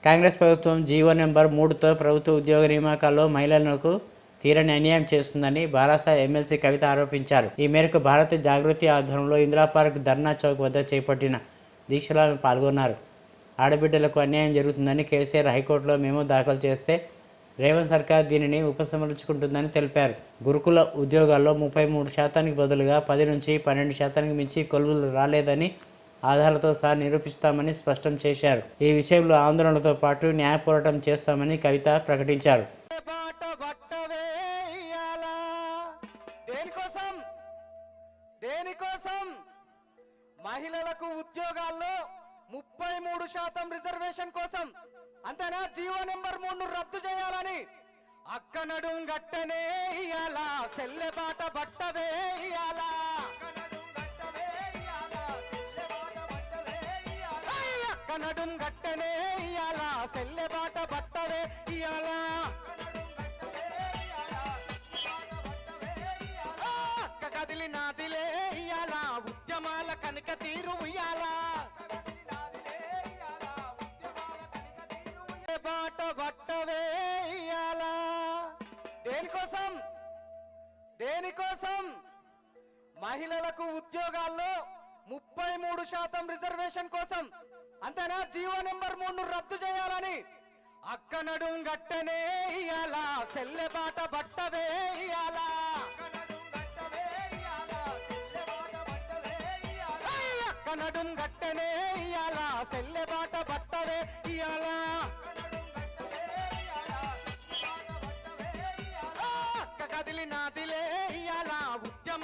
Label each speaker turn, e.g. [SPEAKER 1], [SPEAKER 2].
[SPEAKER 1] కాంగ్రెస్ ప్రభుత్వం GO number 3తో ప్రభుత్వ ఉద్యోగ నియామకాల్లో మహిళలకు తీరని అన్యాయం చేస్తుందని బారాస ఎమ్మెల్సీ కవిత ఆరోపించారు. ఈ మేరకు భారత జాగృతి ఆధ్వర్యంలో ఇందిరా పార్క్ ధర్నా చౌక్ వద్ద చేపట్టిన దీక్షలో ఆమె పాల్గొన్నారు. ఆడబిడ్డలకు అన్యాయం జరుగుతుందని కేసీఆర్ హైకోర్టులో మెమో దాఖలు చేస్తే రేవంత్ సర్కార్ దీనిని ఉపసంహరించుకుంటుందని తెలిపారు. గురుకుల ఉద్యోగాల్లో 33% బదులుగా 10 నుంచి 12% మించి కొలువులు రాలేదని ఆధారాలతో సహా నిరూపిస్తామని స్పష్టం చేశారు. ఈ విషయంలో ఆందోళనలతో పాటు న్యాయ పోరాటం చేస్తామని కవిత ప్రకటించారు.
[SPEAKER 2] మహిళలకు ఉద్యోగాల్లో 33% రిజర్వేషన్ కోసం అంతేనా? జీవో నెంబర్ 3ను రద్దు చేయాలని అక్క నడుం గట్టనే ఇయాలా, సెల్లెబాట బట్టవే ఇయాలా, అక్క నడుం గట్టనే ఇయాలా, సెల్లెబాట బట్టవే ఇయాలా, అక్క కదిలి నాదిలే ఇయాలా, ఉద్యమాల కనుక తీరు ఇయాలా, బాట బట్టవే ఇయాలా. దేనికోసం? దేనికోసం? మహిళలకు ఉద్యోగాల్లో 33% రిజర్వేషన్ కోసం అంతేనా? జీవో నెంబర్ 3ను రద్దు చేయాలని అక్క నడుం గట్టనే ఇయాలా, సెల్లెబాట బట్టవే ఇయాలా, అక్క నడుం గట్టనే ఇయాలా, సెల్లెబాట బట్టవే ఇయాలా, అక్క కదిలి నాదిలే ఇయాలా, ఉద్యమ